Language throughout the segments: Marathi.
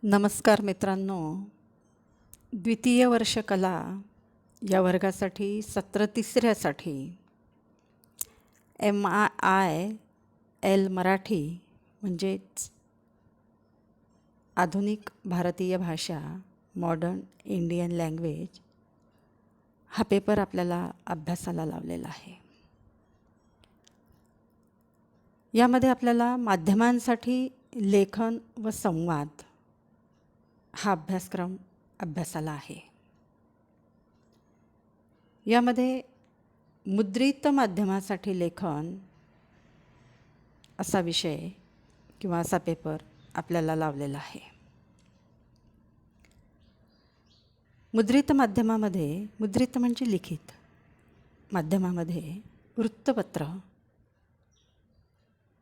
नमस्कार मित्रांनो. द्वितीय वर्ष कला या वर्गासाठी सत्र तिसऱ्यासाठी MIL मराठी म्हणजेच आधुनिक भारतीय भाषा मॉडर्न इंडियन लँग्वेज हा पेपर आपल्याला अभ्यासाला लावलेला आहे. यामध्ये आपल्याला माध्यमांसाठी लेखन व संवाद हा अभ्यासक्रम अभ्यासाला आहे. यामध्ये मुद्रित माध्यमासाठी लेखन असा विषय किंवा असा पेपर आपल्याला लावलेला आहे. मुद्रित माध्यमामध्ये, मुद्रित म्हणजे लिखित माध्यमामध्ये वृत्तपत्र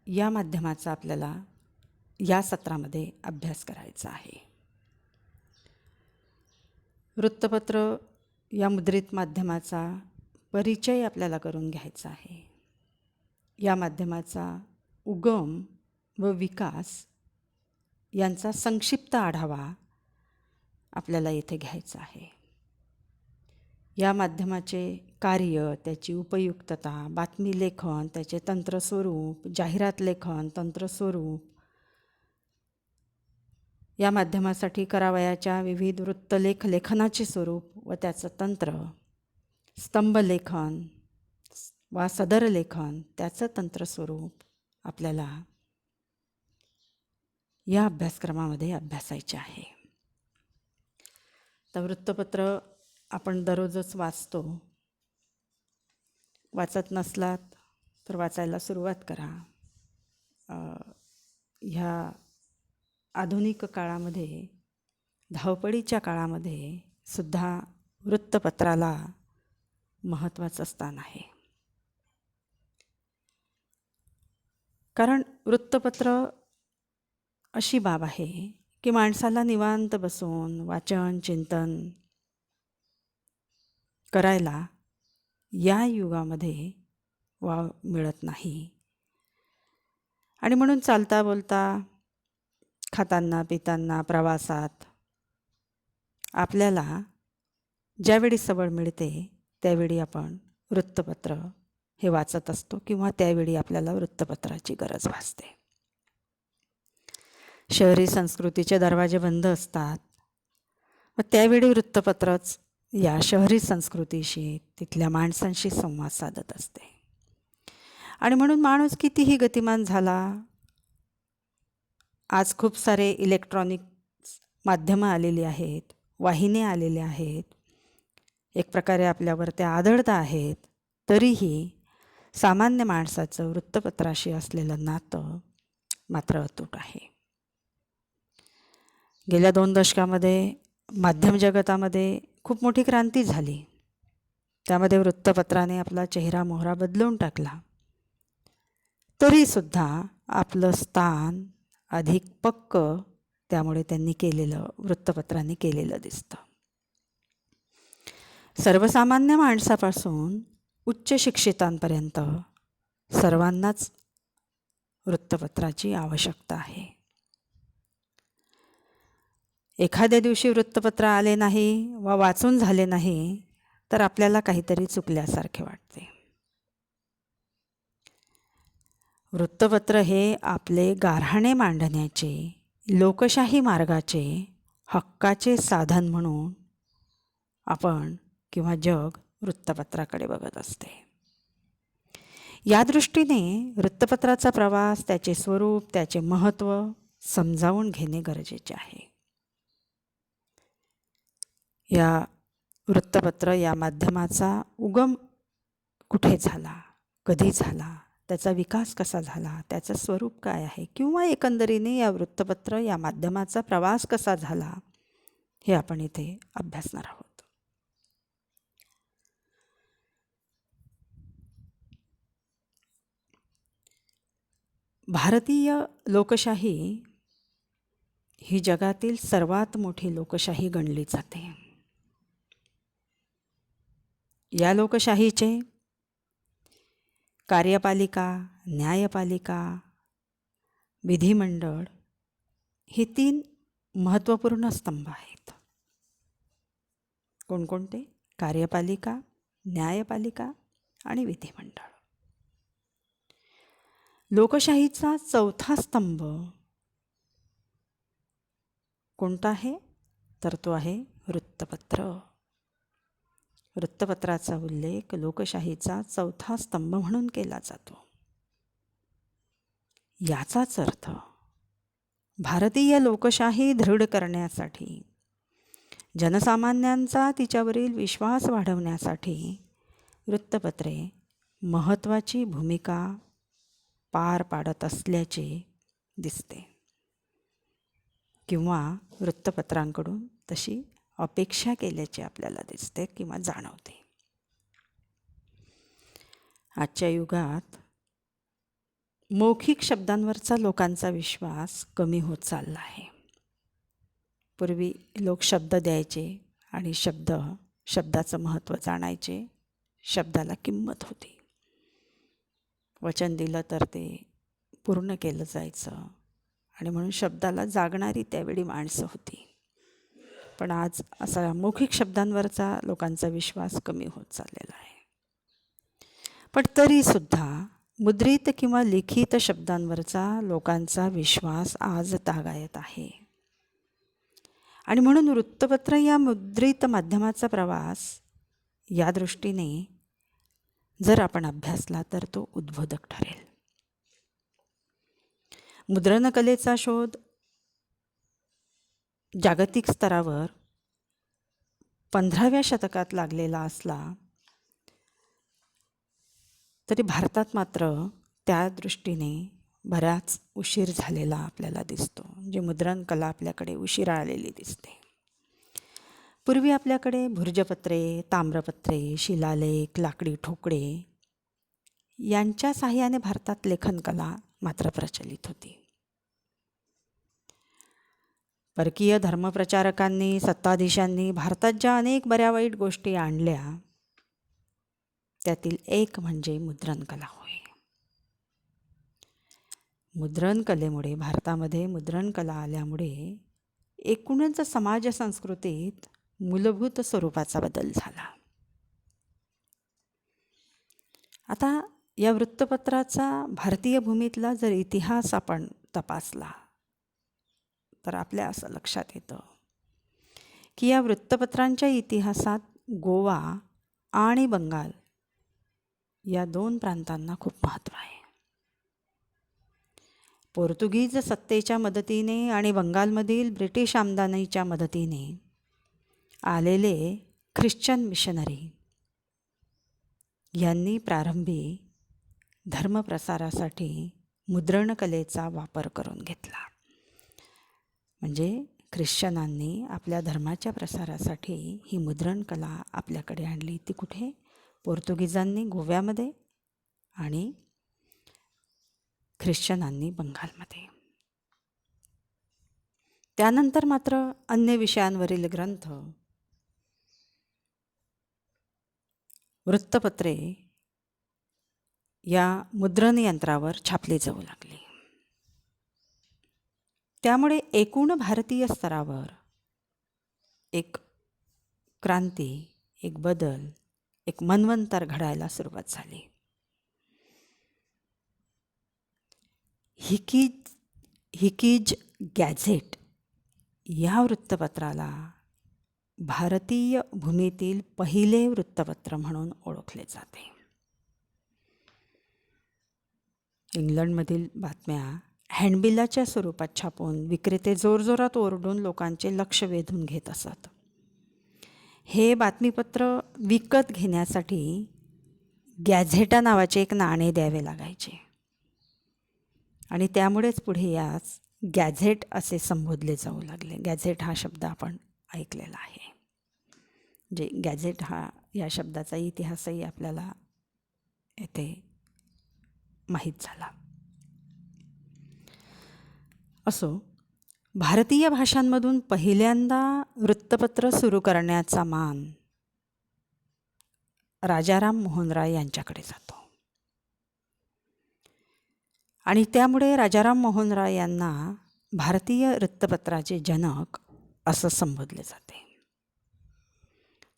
या माध्यमाचा आपल्याला या सत्रामध्ये अभ्यास करायचा आहे. वृत्तपत्र या मुद्रित माध्यमाचा परिचय आपल्याला करून घ्यायचा आहे. या माध्यमाचा उगम व विकास यांचा संक्षिप्त आढावा आपल्याला येथे घ्यायचा आहे. या माध्यमाचे कार्य, त्याची उपयुक्तता, बातमी लेखन, त्याचे तंत्रस्वरूप, जाहिरात लेखन, तंत्रस्वरूप, या माध्यमासाठी करावयाच्या विविध वृत्तलेख लेखनाचे स्वरूप व त्याचं तंत्र, स्तंभलेखन वा सदर लेखन त्याचं तंत्रस्वरूप आपल्याला या अभ्यासक्रमामध्ये अभ्यासायचे आहे. तर वृत्तपत्र आपण दररोजच वाचतो. वाचत नसलात तर वाचायला सुरुवात करा. ह्या आधुनिक काळामध्ये, धावपळीच्या काळामध्ये सुद्धा वृत्तपत्राला महत्त्वाचं स्थान आहे. कारण वृत्तपत्र अशी बाब आहे की माणसाला निवांत बसून वाचन चिंतन करायला या युगामध्ये वाव मिळत नाही. आणि म्हणून चालता बोलता, खाताना पिताना, प्रवासात आपल्याला ज्यावेळी सवड मिळते त्यावेळी आपण वृत्तपत्र हे वाचत असतो किंवा त्यावेळी आपल्याला वृत्तपत्राची गरज भासते. शहरी संस्कृतीचे दरवाजे बंद असतात व त्यावेळी वृत्तपत्रच या शहरी संस्कृतीशी, तिथल्या माणसांशी संवाद साधत असते. आणि म्हणून माणूस कितीही गतिमान झाला, आज खूप सारे इलेक्ट्रॉनिक माध्यमं आलेली आहेत, वाहिन्या आलेल्या आहेत, एक प्रकारे आपल्यावर त्या आदळता आहेत, तरीही सामान्य माणसाचं वृत्तपत्राशी असलेलं नातं मात्र अतूट आहे. गेल्या 2 दशकामध्ये माध्यम जगतामध्ये खूप मोठी क्रांती झाली. त्यामध्ये वृत्तपत्राने आपला चेहरा मोहरा बदलवून टाकला. तरीसुद्धा आपलं स्थान अधिक पक्क त्यामुळे वृत्तपत्रांनी केलेलं दिसतं. सर्वसामान्य माणसापासून उच्च शिक्षितांपर्यंत सर्वांनाच वृत्तपत्राची आवश्यकता आहे. एखाद्या दिवशी वृत्तपत्र आले नाही वा वाचून झाले नाही तर आपल्याला काहीतरी चुकल्यासारखे वाटते. वृत्तपत्र हे आपले गाऱ्हाणे मांडण्याचे, लोकशाही मार्गाचे, हक्काचे साधन म्हणून आपण किंवा जग वृत्तपत्राकडे बघत असते. या दृष्टीने वृत्तपत्राचा प्रवास, त्याचे स्वरूप, त्याचे महत्त्व समजावून घेणे गरजेचे आहे. या वृत्तपत्र या माध्यमाचा उगम कुठे झाला, कधी झाला, त्याचा विकास कसा झाला, त्याचं स्वरूप काय आहे, किंवा एकंदरीने या वृत्तपत्र या माध्यमाचा प्रवास कसा झाला, हे आपण इथे अभ्यासणार आहोत. भारतीय लोकशाही ही जगातील सर्वात मोठी लोकशाही गणली जाते. या लोकशाहीचे कार्यपालिका, न्यायपालिका, विधिमंडळ ही 3 महत्त्वपूर्ण स्तंभ आहेत. कोणकोणते? कार्यपालिका, न्यायपालिका आणि विधिमंडळ. लोकशाहीचा चौथा स्तंभ कोणता आहे? तर तो आहे वृत्तपत्र. वृत्तपत्राचा उल्लेख लोकशाहीचा चौथा स्तंभ म्हणून केला जातो. याचाच अर्थ भारतीय लोकशाही दृढ करण्यासाठी, जनसामान्यांचा तिच्यावरील विश्वास वाढवण्यासाठी वृत्तपत्रे महत्त्वाची भूमिका पार पाडत असल्याचे दिसते, किंवा वृत्तपत्रांकडून तशी अपेक्षा केल्याचे आपल्याला दिसते किंवा जाणवते. आजच्या युगात मौखिक शब्दांवरचा लोकांचा विश्वास कमी होत चालला आहे. पूर्वी लोक शब्द द्यायचे आणि शब्दाचं महत्त्व जाणायचे, शब्दाला किंमत होती. वचन दिलं तर ते पूर्ण केलं जायचं आणि म्हणून शब्दाला जागणारी त्यावेळी माणसं होती. पण आज असा मौखिक शब्दांवरचा लोकांचा विश्वास कमी होत चाललेला आहे. पण तरीसुद्धा मुद्रित किंवा लिखित शब्दांवरचा लोकांचा विश्वास आज तागायत आहे. आणि म्हणून वृत्तपत्र या मुद्रित माध्यमाचा प्रवास या दृष्टीने जर आपण अभ्यासला तर तो उद्बोधक ठरेल. मुद्रणकलेचा शोध जागतिक स्तरावर 15व्या शतकात लागलेला असला तरी भारतात मात्र त्या दृष्टीने बराच उशीर झालेला आपल्याला दिसतो. म्हणजे मुद्रणकला आपल्याकडे उशिरा आलेली दिसते. पूर्वी आपल्याकडे भुर्जपत्रे, ताम्रपत्रे, शिलालेख, लाकडी ठोकळे यांच्या साहाय्याने भारतात लेखनकला मात्र प्रचलित होती. परकीय धर्मप्रचारकांनी, सत्ताधीशांनी भारतात ज्या अनेक बऱ्या वाईट गोष्टी आणल्या त्यातील एक म्हणजे मुद्रणकला होय. मुद्रणकलेमुळे, भारतामध्ये मुद्रणकला आल्यामुळे एकूणच समाज संस्कृतीत मूलभूत स्वरूपाचा बदल झाला. आता या वृत्तपत्राचा भारतीय भूमीतला जर इतिहास आपण तपासला तर आपल्या असं लक्षात येतं की या वृत्तपत्रांच्या इतिहासात गोवा आणि बंगाल या 2 प्रांतांना खूप महत्त्व आहे. पोर्तुगीज सत्तेच्या मदतीने आणि बंगालमधील ब्रिटिश आमदानीच्या मदतीने आलेले ख्रिश्चन मिशनरी यांनी प्रारंभी धर्मप्रसारासाठी मुद्रणकलेचा वापर करून घेतला. म्हणजे ख्रिश्चनांनी आपल्या धर्माच्या प्रसारासाठी ही मुद्रणकला आपल्याकडे आणली. ती कुठे? पोर्तुगीजांनी गोव्यामध्ये आणि ख्रिश्चनांनी बंगालमध्ये. त्यानंतर मात्र अन्य विषयांवरील ग्रंथ, वृत्तपत्रे या मुद्रण यंत्रावर छापली जाऊ लागली. त्यामुळे एकूण भारतीय स्तरावर एक क्रांती, एक बदल, एक मन्वंतर घडायला सुरुवात झाली. हिकीज गॅझेट या वृत्तपत्राला भारतीय भूमीतील पहिले वृत्तपत्र म्हणून ओळखले जाते. इंग्लंडमधील बातम्या हँडबिलाच्या स्वरूपात छापून विक्रेते जोरजोरात ओरडून लोकांचे लक्ष वेधून घेत असत. हे बातमीपत्र विकत घेण्यासाठी गॅझेटा नावाचे एक नाणे द्यावे लागायचे आणि त्यामुळेच पुढे यास गॅझेट असे संबोधले जाऊ लागले. गॅझेट हा शब्द आपण ऐकलेला आहे. जे गॅझेट हा या शब्दाचा इतिहासही आपल्याला येथे माहीत झाला. असो, भारतीय भाषांमधून पहिल्यांदा वृत्तपत्र सुरू करण्याचा मान राजाराम मोहन राय यांच्याकडे जातो आणि त्यामुळे राजाराम मोहन राय यांना भारतीय वृत्तपत्राचे जनक असं संबोधले जाते.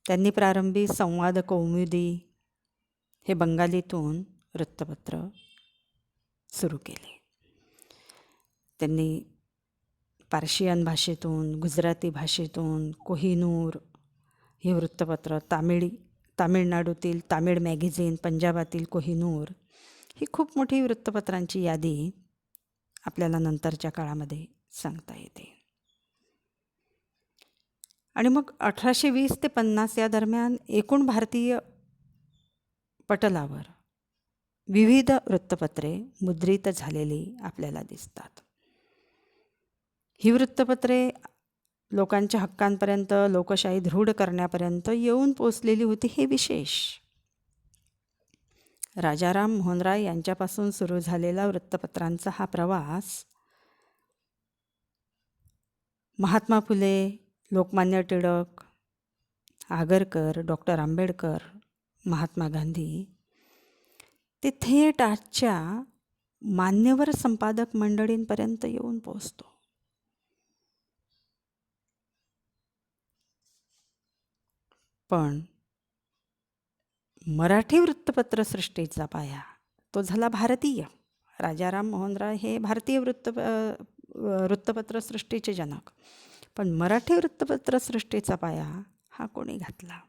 त्यांनी प्रारंभी संवाद कौमुदी हे बंगालीतून वृत्तपत्र सुरू केले. त्यांनी पार्शियन भाषेतून, गुजराती भाषेतून कोहिनूर हे वृत्तपत्र, तामिळनाडूतील तामिळ मॅगझिन, पंजाबातील कोहिनूर ही खूप मोठी वृत्तपत्रांची यादी आपल्याला नंतरच्या काळामध्ये सांगता येते. आणि मग 1820 ते 50 या दरम्यान एकूण भारतीय पटलावर विविध वृत्तपत्रे मुद्रित झालेली आपल्याला दिसतात. ही वृत्तपत्रे लोकांच्या हक्कांपर्यंत, लोकशाही दृढ करण्यापर्यंत येऊन पोचलेली होती हे विशेष. राजाराम मोहन राय यांच्यापासून सुरू झालेला वृत्तपत्रांचा हा प्रवास महात्मा फुले, लोकमान्य टिळक, आगरकर, डॉक्टर आंबेडकर, महात्मा गांधी ते थेट आजच्या मान्यवर संपादक मंडळींपर्यंत येऊन पोचतो. पण मराठी वृत्तपत्र सृष्टीचा पाया तो झाला भारतीय. राजाराम मोहन राय हे भारतीय वृत्तपत्र सृष्टीचे जनक. पण मराठी वृत्तपत्र सृष्टीचा पाया हा कोणी घातला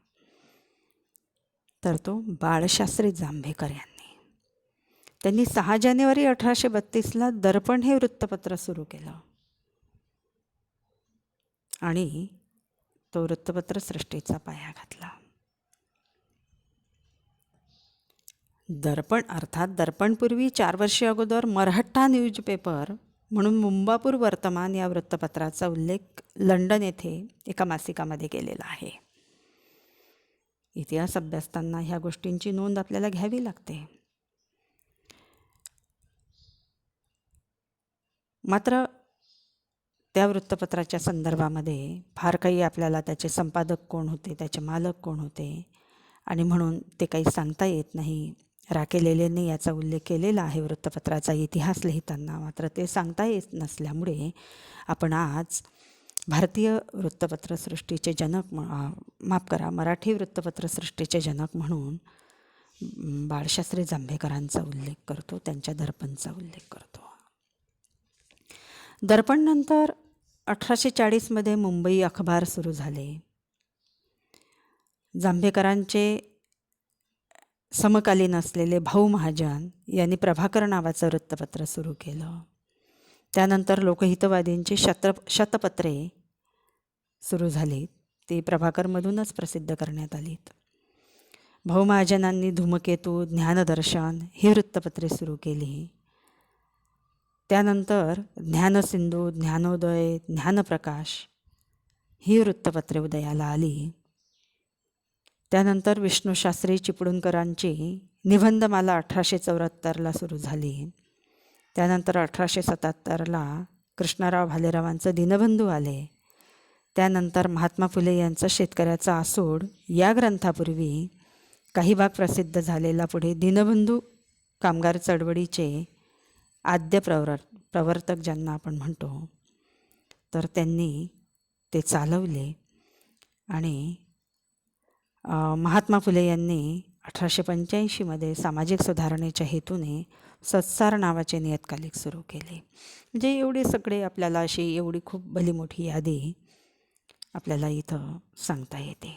तर तो बाळशास्त्री जांभेकर यांनी. त्यांनी 6 जानेवारी 1832ला दर्पण हे वृत्तपत्र सुरू केलं आणि तो वृत्तपत्र सृष्टीचा पाया घातला. दर्पण अर्थात दर्पणपूर्वी 4 वर्षे अगोदर मराठा न्यूजपेपर म्हणून मुंबापूर वर्तमान या वृत्तपत्राचा उल्लेख लंडन येथे एका मासिकामध्ये केलेला आहे. इतिहास अभ्यासताना ह्या गोष्टींची नोंद आपल्याला घ्यावी लागते. मात्र त्या वृत्तपत्राच्या संदर्भामध्ये फार काही आपल्याला त्याचे संपादक कोण होते, त्याचे मालक कोण होते आणि म्हणून ते काही सांगता येत नाही. राके लेलेंनी याचा उल्लेख केलेला आहे वृत्तपत्राचा इतिहास लिहिताना. मात्र ते सांगता येत नसल्यामुळे आपण आज भारतीय वृत्तपत्रसृष्टीचे जनक मराठी वृत्तपत्रसृष्टीचे जनक म्हणून बाळशास्त्री जांभेकरांचा उल्लेख करतो, त्यांच्या दर्पणचा उल्लेख करतो. दर्पणनंतर 1840मध्ये मुंबई अखबार सुरू झाले. जांभेकरांचे समकालीन असलेले भाऊ महाजन यांनी प्रभाकर नावाचं वृत्तपत्र सुरू केलं. त्यानंतर लोकहितवादींची शतपत्रे सुरू झाली. ती प्रभाकरमधूनच प्रसिद्ध करण्यात आलीत. भाऊ महाजनांनी धूमकेतू, ज्ञानदर्शन ही वृत्तपत्रे सुरू केली. त्यानंतर ज्ञानसिंधू, ज्ञानोदय, ज्ञानप्रकाश ही वृत्तपत्रे उदयाला आली. त्यानंतर विष्णूशास्त्री चिपळूणकरांची निबंधमाला 1874ला सुरू झाली. त्यानंतर 1877ला कृष्णराव भालेरावांचं दीनबंधू आले. त्यानंतर महात्मा फुले यांचं शेतकऱ्याचा आसूड या ग्रंथापूर्वी काही भाग प्रसिद्ध झालेला पुढे दीनबंधू कामगार चळवळीचे आद्य प्रवर्तक ज्यांना आपण म्हणतो, तर त्यांनी ते चालवले. आणि महात्मा फुले यांनी 1885मध्ये सामाजिक सुधारणेच्या हेतूने सत्सार नावाचे नियतकालिक सुरू केले. म्हणजे एवढे सगळे आपल्याला अशी एवढी खूप भली मोठी यादी आपल्याला इथं सांगता येते.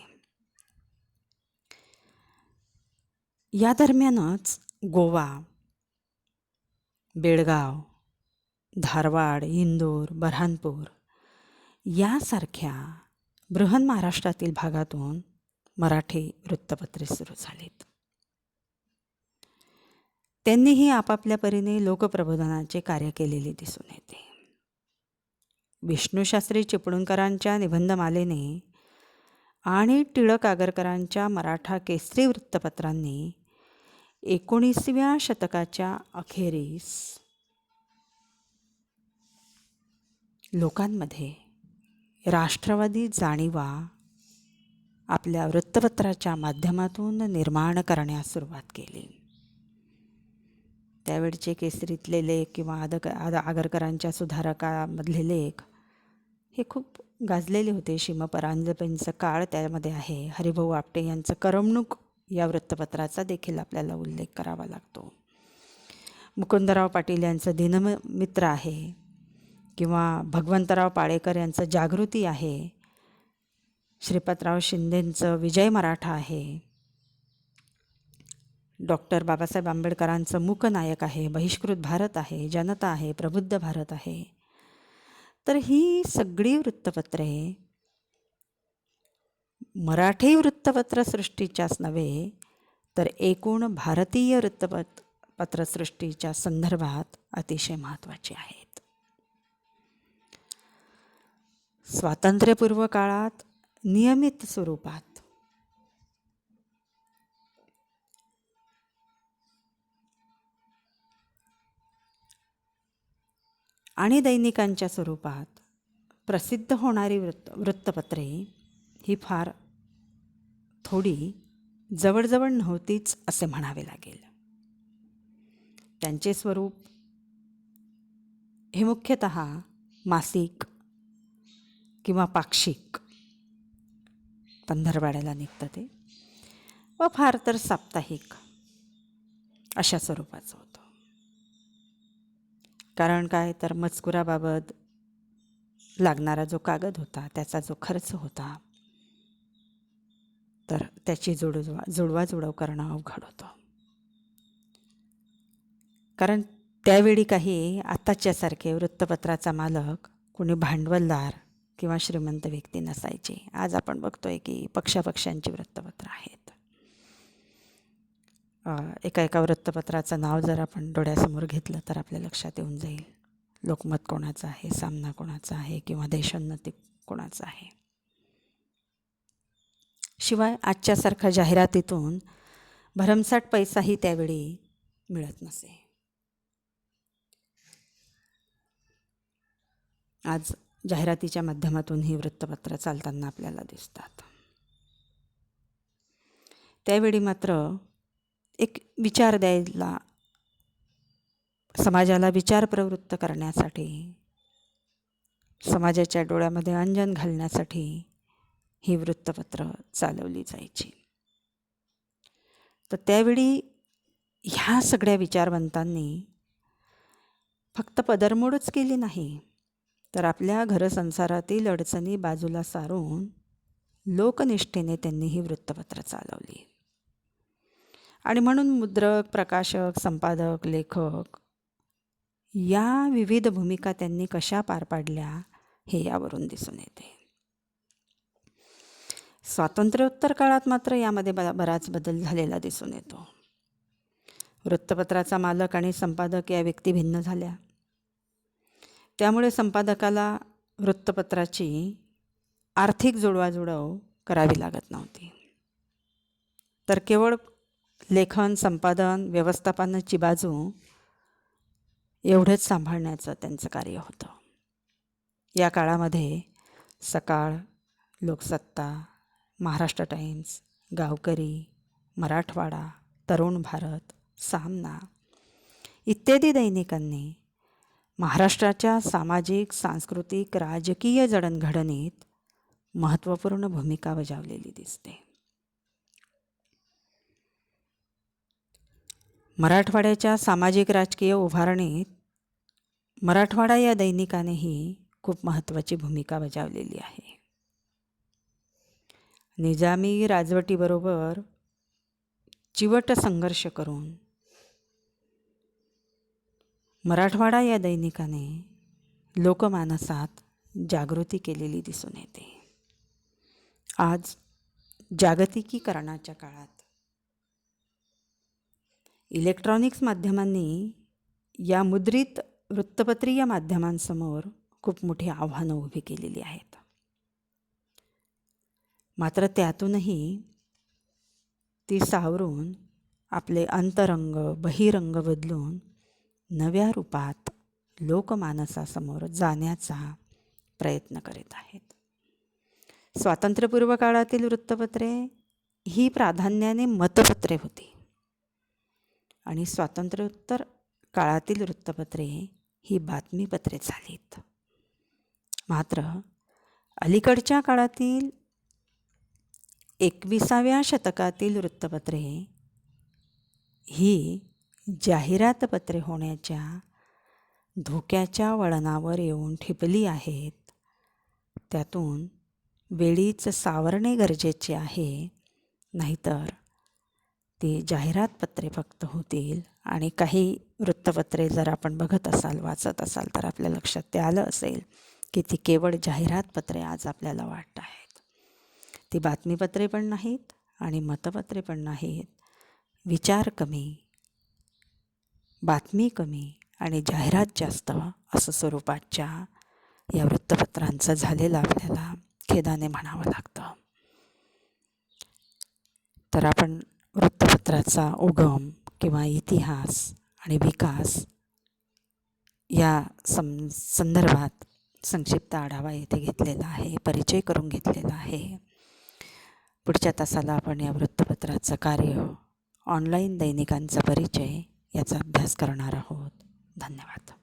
या दरम्यानच गोवा, बेळगाव, धारवाड, इंदूर, बऱ्हाणपूर यासारख्या बृहन महाराष्ट्रातील भागातून मराठी वृत्तपत्रे सुरू झालीत. त्यांनीही आपापल्या परीने लोकप्रबोधनाचे कार्य केलेले दिसून येते. विष्णूशास्त्री चिपळूणकरांच्या निबंधमालेने आणि टिळक आगरकरांच्या मराठा केसरी वृत्तपत्रांनी 19व्या शतकाच्या अखेरीस लोकांमध्ये राष्ट्रवादी जाणीवा आपल्या वृत्तपत्राच्या माध्यमातून निर्माण करण्यास सुरुवात केली. त्यावेळचे केसरीतले लेख किंवा आगरकरांच्या सुधारकामधले लेख हे खूप गाजलेले होते. परांजपेंचं काळ त्यामध्ये आहे. हरिभाऊ आपटे यांचं करमणूक या वृत्तपत्राचा देखील आपल्याला उल्लेख करावा लागतो. मुकुंदराव पाटील यांचं दिनमित्र आहे किंवा भगवंतराव पाळेकर यांचं जागृती आहे. श्रीपादराव शिंदेंचं विजय मराठा आहे. डॉक्टर बाबासाहेब आंबेडकरांचं मूकनायक आहे. बहिष्कृत भारत आहे. जनता आहे. प्रबुद्ध भारत आहे. तर ही सगळी वृत्तपत्रे मराठी वृत्तपत्रसृष्टीच्याच नव्हे तर एकूण भारतीय वृत्तपत्रसृष्टीच्या संदर्भात अतिशय महत्त्वाची आहेत. स्वातंत्र्यपूर्व काळात नियमित स्वरूपात आणि दैनिकांच्या स्वरूपात प्रसिद्ध होणारी वृत्तपत्रे ही फार थोडी जवळजवळ नव्हतीच असे म्हणावे लागेल. त्यांचे स्वरूप हे मुख्यतः मासिक किंवा पाक्षिक पंधरवाड्याला निघतं ते व फार तर साप्ताहिक अशा स्वरूपाचं होतं. कारण काय तर मजकुराबाबत लागणारा जो कागद होता त्याचा जो खर्च होता तर त्याची जुळवाजुळव करणं अवघड होतं. कारण त्यावेळी काही आत्ताच्यासारखे वृत्तपत्राचा मालक कोणी भांडवलदार किंवा श्रीमंत व्यक्ती नसायचे. आज आपण बघतोय की पक्षापक्षांची वृत्तपत्र आहेत. एका वृत्तपत्राचं नाव जर आपण डोळ्यासमोर घेतलं तर आपल्या लक्षात येऊन जाईल लोकमत कोणाचं आहे, सामना कोणाचा आहे किंवा देशोन्नती कोणाचं आहे. शिवाय आजच्यासारख्या जाहिरातीतून भरमसाठ पैसाही त्यावेळी मिळत नसे. आज जाहिरातीच्या माध्यमातून ही वृत्तपत्र चालताना आपल्याला दिसतात. त्यावेळी मात्र एक विचार द्यायला, समाजाला विचार प्रवृत्त करण्यासाठी, समाजाच्या डोळ्यामध्ये अंजन घालण्यासाठी ही वृत्तपत्र चालवली जायची. तर त्यावेळी ह्या सगळ्या विचारवंतांनी फक्त पदरमोडच केली नाही तर आपल्या घरसंसारातील अडचणी बाजूला सारून लोकनिष्ठेने त्यांनी ही वृत्तपत्र चालवली. आणि म्हणून मुद्रक, प्रकाशक, संपादक, लेखक या विविध भूमिका त्यांनी कशा पार पाडल्या हे यावरून दिसून येते. स्वातंत्र्योत्तर काळात मात्र यामध्ये बराच बदल झालेला दिसून येतो. वृत्तपत्राचा मालक आणि संपादक या व्यक्ती भिन्न झाल्या. त्यामुळे संपादकाला वृत्तपत्राची आर्थिक जुळवाजुळव करावी लागत नव्हती, तर केवळ लेखन, संपादन, व्यवस्थापनाची बाजू एवढंच सांभाळण्याचं त्यांचं कार्य होतं. या काळामध्ये सकाळ, लोकसत्ता, महाराष्ट्र टाइम्स, गावकरी, मराठवाडा, तरुण भारत, सामना इत्यादी दैनिकांनी महाराष्ट्राच्या सामाजिक, सांस्कृतिक, राजकीय जडणघडणीत महत्त्वपूर्ण भूमिका बजावलेली दिसते. मराठवाड्याच्या सामाजिक राजकीय उभारणीत मराठवाडा या दैनिकानेही खूप महत्त्वाची भूमिका बजावलेली आहे. निजामी राजवटीबरोबर चिवट संघर्ष करून मराठवाडा या दैनिकाने लोकमानसात जागृती केलेली दिसून येते. आज जागतिकीकरणाच्या काळात इलेक्ट्रॉनिक्स माध्यमांनी या मुद्रित वृत्तपत्रीय माध्यमांसमोर खूप मोठी आव्हानं उभी केलेली आहेत. मात्र त्यातूनही ती सावरून आपले अंतरंग, बहिरंग बदलून नव्या रूपात लोकमानसासमोर जाण्याचा प्रयत्न करीत आहेत. स्वातंत्र्यपूर्व काळातील वृत्तपत्रे ही प्राधान्याने मतपत्रे होती आणि स्वातंत्र्योत्तर काळातील वृत्तपत्रे ही बातमीपत्रे झालीत. मात्र अलीकडच्या काळातील 21व्या शतकातील वृत्तपत्रे ही जाहिरातपत्रे होण्याच्या धोक्याच्या वळणावर येऊन ठिपली आहेत. त्यातून वेळीच सावरणे गरजेचे आहे, नाहीतर ती जाहिरातपत्रे फक्त होतील. आणि काही वृत्तपत्रे जर आपण बघत असाल, वाचत असाल, तर आपल्या लक्षात ते आलं असेल की ती केवळ जाहिरातपत्रे आज आपल्याला वाटत आहेत. ती बातमीपत्रे पण नाहीत आणि मतपत्रे पण नाहीत. विचार कमी, बातमी कमी आणि जाहिरात जास्त असं स्वरूपाच्या या वृत्तपत्रांचं झालेलं आपल्याला खेदाने म्हणावं लागतं. तर आपण वृत्तपत्राचा उगम किंवा इतिहास आणि विकास या संदर्भात संक्षिप्त आढावा येथे घेतलेला आहे, परिचय करून घेतलेला आहे. पुढच्या तासाला आपण या वृत्तपत्राचं कार्य, ऑनलाईन दैनिकांचा परिचय याचा अभ्यास करणार आहोत. धन्यवाद.